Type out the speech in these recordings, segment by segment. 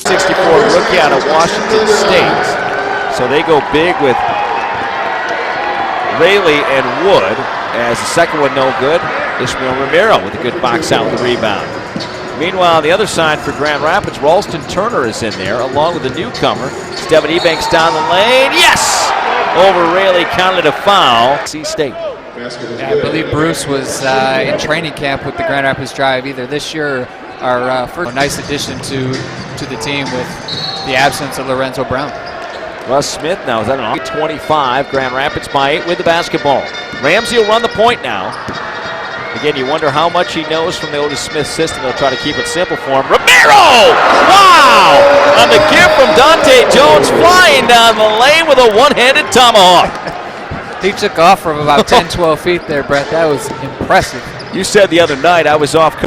64 rookie out of Washington State. So they go big with RAILEY and Wood, as the second one no good. Ishmael Romero with a good box out with the rebound. Meanwhile, on the other side for Grand Rapids, Ralston Turner is in there, along with the newcomer. Devin Ebanks down the lane. Yes! Over RAILEY, counted a foul. C-State. Yeah, I believe Bruce was in training camp with the Grand Rapids Drive either this year or our first. Nice addition to the team with the absence of Lorenzo Brown. Russ Smith now is at an 25. Grand Rapids by 8 with the basketball. Ramsey will run the point now. Again, you wonder how much he knows from the Otis Smith system. They'll try to keep it simple for him. Romero! Wow! On the gift from Dante Jones, flying down the lane with a one-handed tomahawk. He took off from about 10, 12 feet there, Brett. That was impressive. You said the other night I was off.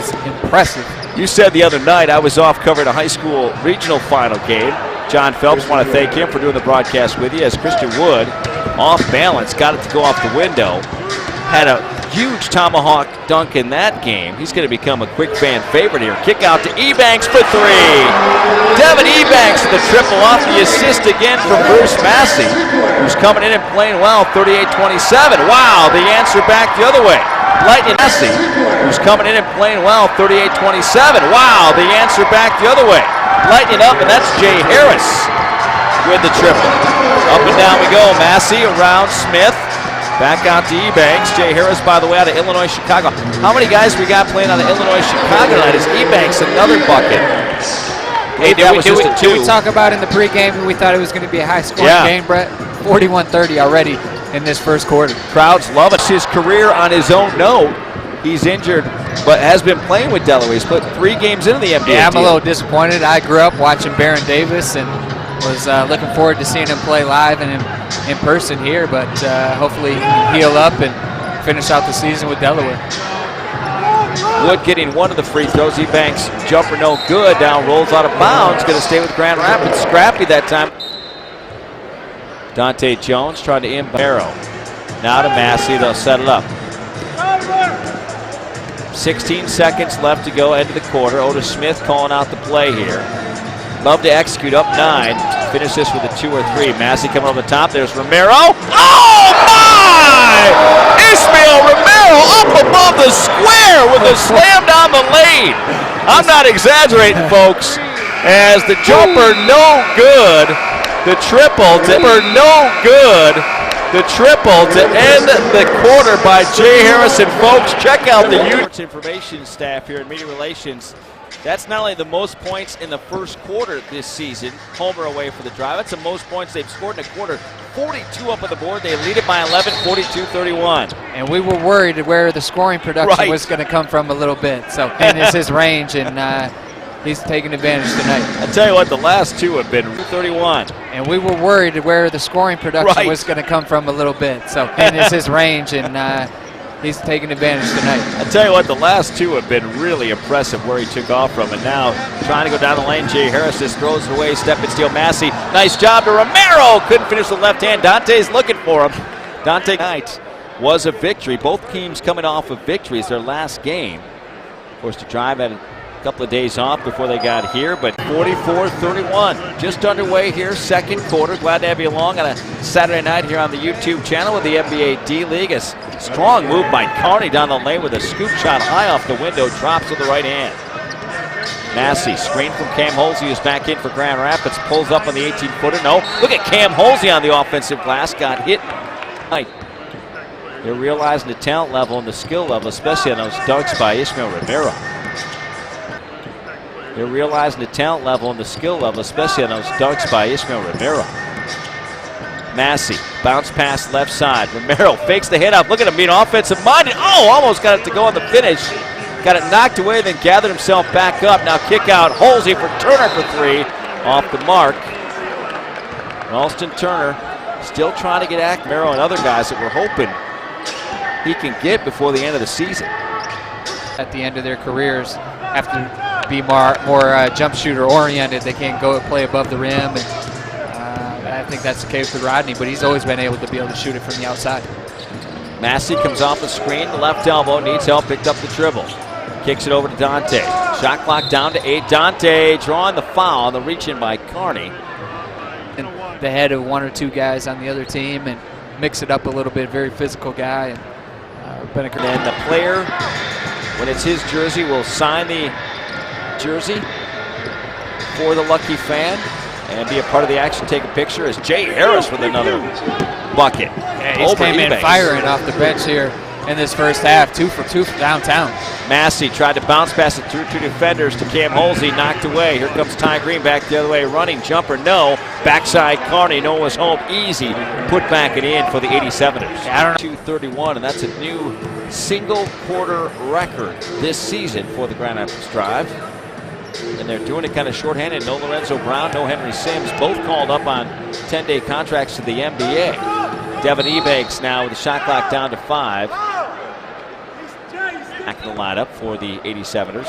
Impressive. You said the other night I was off covering a high school regional final game. John Phelps, want to thank him for doing the broadcast with you, as Christian Wood, off balance, got it to go off the window. Had a huge tomahawk dunk in that game. He's going to become a quick fan favorite here. Kick out to Ebanks for three. Devin Ebanks with the triple off the assist again from Bruce Massey, who's coming in and playing well, 38-27. Wow, the answer back the other way. Lightning Massey, who's coming in and playing well, 38-27. Wow, the answer back the other way. Lightning up, and that's Jay Harris with the triple. Up and down we go. Massey around Smith. Back out to Ebanks. Jay Harris, by the way, out of Illinois, Chicago. How many guys we got playing out of Illinois, Chicago tonight? Is Ebanks another bucket? Hey, did we talk about in the pregame we thought it was going to be a high-scoring game, Brett? 41-30 already in this first quarter. Crowds love it. His career on his own note. He's injured, but has been playing with Delaware. He's put 3 games into the NBA. Yeah, I'm a little disappointed. I grew up watching Baron Davis and was looking forward to seeing him play live and in person here, but hopefully he can heal up and finish out the season with Delaware. Wood getting one of the free throws. Ebanks jumper no good. Down rolls out of bounds. Going to stay with Grand Rapids. Scrappy that time. Dante Jones trying to Barrow. Now to Massey. They'll set it up. 16 seconds left to go, end of the quarter. Otis Smith calling out the play here. Love to execute, up 9. Finish this with a 2 or 3. Massey coming over the top. There's Romero. Oh my! Ishmael Romero up above the square with a slam down the lane. I'm not exaggerating, folks. As the jumper no good. The triple no good. The triple to end the quarter by Jay Harris. And folks, check out the sports information staff here in media relations. That's not only the most points in the first quarter this season, home or away for the Drive. That's the most points they've scored in a quarter. 42 up on the board. They lead it by 11, 42-31. And we were worried where the scoring production was going to come from a little bit. So, and it's his range, and he's taking advantage tonight. I'll tell you what, the last 2 have been 31. And we were worried where the scoring production was going to come from a little bit. So, and it's his range, and he's taking advantage tonight. I'll tell you what, the last 2 have been really impressive where he took off from. And now trying to go down the lane, Jay Harris just throws it away. Step and steal, Massey. Nice job to Romero. Couldn't finish with the left hand. Dante's looking for him. Dante tonight was a victory. Both teams coming off of victories their last game. Of course, the Drive had a couple of days off before they got here, but 44-31. Just underway here, second quarter. Glad to have you along on a Saturday night here on the YouTube channel with the NBA D-League. A strong move by Carney down the lane with a scoop shot high off the window, drops with the right hand. Massey, screen from Cam Holsey, who's back in for Grand Rapids, pulls up on the 18-footer. No, look at Cam Holsey on the offensive glass, got hit. They're realizing the talent level and the skill level, especially on those dunks by Ishmael Romero. They're realizing the talent level and the skill level, especially on those dunks by Ishmael Romero. Massey, bounce pass left side. Romero fakes the hit up. Look at him being offensive minded. Oh, almost got it to go on the finish. Got it knocked away, then gathered himself back up. Now kick out Holsey for Turner for 3. Off the mark. Ralston Turner still trying to get Romero and other guys that we're hoping he can get before the end of the season. At the end of their careers, have to be more jump shooter oriented. They can't go play above the rim, and I think that's the case with Rodney, but he's always been able to shoot it from the outside. Massey comes off the screen, the left elbow, needs help, picked up the dribble. Kicks it over to Dante. Shot clock down to 8. Dante drawing the foul. The reach in by Carney. In the head of one or two guys on the other team and mix it up a little bit. Very physical guy. And then the player, when it's his jersey, will sign the jersey for the lucky fan and be a part of the action. Take a picture as Jay Harris with another bucket. Yeah, he's came in firing off the bench here in this first half. 2 for 2 from downtown. Massey tried to bounce pass it through 2 defenders to Cam Holsey, knocked away. Here comes Ty Green back the other way, running jumper, no. Backside Carney, no one's home, easy. Put back and in for the 87ers. I don't know. 2:31, and that's a new single quarter record this season for the Grand Rapids Drive. And they're doing it kind of shorthanded. No Lorenzo Brown, no Henry Sims, both called up on 10-day contracts to the NBA. Devin Ebanks now with the shot clock down to 5. Back in the lineup for the 87ers.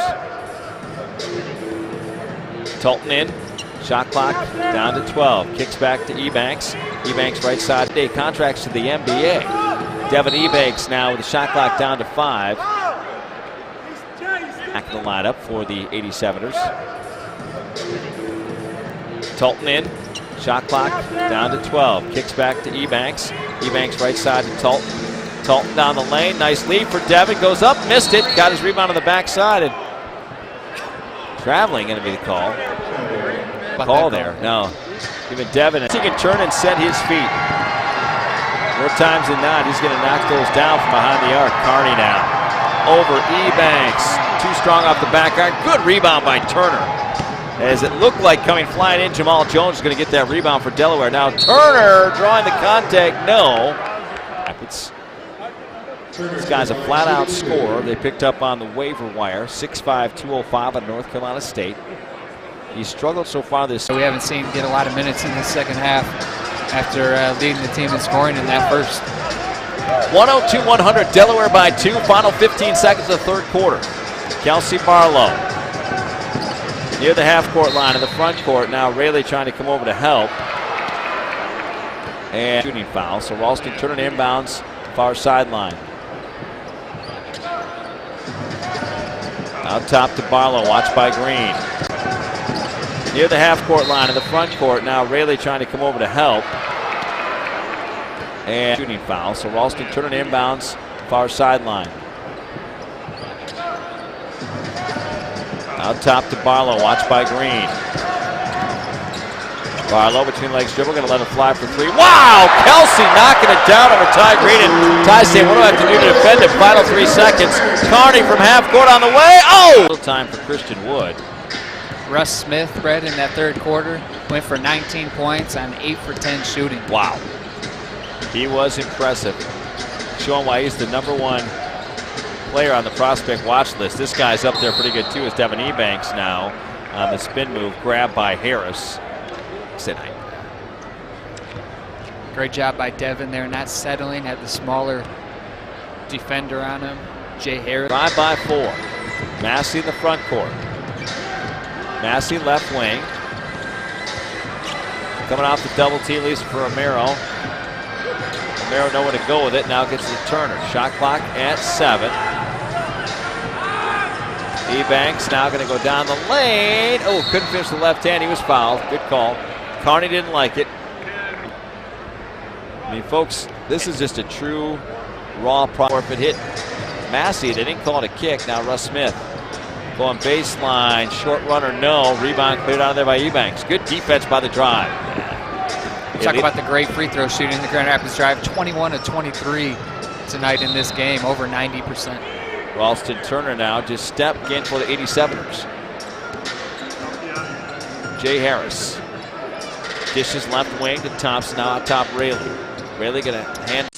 Tolton in. Shot clock down to 12. Kicks back to Ebanks. Ebanks right side. Day contracts to the NBA. Devin Ebanks now with the shot clock down to 5. Back in the lineup for the 87ers. Tolton in. Shot clock down to 12. Kicks back to Ebanks. Ebanks right side to Tolton. Tolton down the lane. Nice lead for Devin. Goes up, missed it. Got his rebound on the backside. And traveling going to be the call. Call there. No. Even Devin. He can turn and set his feet. More times than not, he's going to knock those down from behind the arc. Carney now. Over Ebanks. Too strong off the back iron. Good rebound by Turner. As it looked like coming flying in, Jamal Jones is going to get that rebound for Delaware. Now Turner drawing the contact. No. This guy's a flat-out scorer. They picked up on the waiver wire. 6'5", 205 out of North Carolina State. He's struggled so far this season. We haven't seen him get a lot of minutes in the second half after leading the team in scoring in that first. 102-100, Delaware by 2. Final 15 seconds of the third quarter. Kelsey Barlow near the half-court line in the front court. Now Railey trying to come over to help. And shooting foul. So Ralston Turner inbounds, far sideline. Out top to Barlow, watched by Green. Near the half-court line in the front court. Now Railey trying to come over to help. And shooting foul. So Ralston Turner inbounds, far sideline. Out top to Barlow, watched by Green. Barlow between legs dribble, going to let it fly for 3. Wow! Kelsey knocking it down over Ty Green. And Ty saying, what do I have to do to defend it? Final 3 seconds. Carney from half court on the way. Oh! Time for Christian Wood. Russ Smith, Brett, in that third quarter, went for 19 points on 8 for 10 shooting. Wow. He was impressive. Showing why he's the #1 player on the prospect watch list. This guy's up there pretty good too. Is Devin Ebanks now on the spin move, grabbed by Harris. Tonight. Great job by Devin there, not settling, had the smaller defender on him, Jay Harris. 5 by 4. Massey in the front court. Massey left wing. Coming off the double team, leaves for Romero. Romero nowhere to go with it, now gets to Turner. Shot clock at 7. Ebanks now going to go down the lane. Oh, couldn't finish the left hand, he was fouled. Good call. Carney didn't like it. I mean, folks, this is just a true raw problem. If it hit Massey, they didn't call it a kick. Now Russ Smith going baseline, short runner, no. Rebound cleared out of there by Ebanks. Good defense by the drive. Talk about the great free throw shooting in the Grand Rapids Drive. 21 of 23 tonight in this game, over 90%. Ralston Turner now just stepped in for the 87ers. Jay Harris. Dishes left wing to Thompson, now on top Railey. Railey going to hand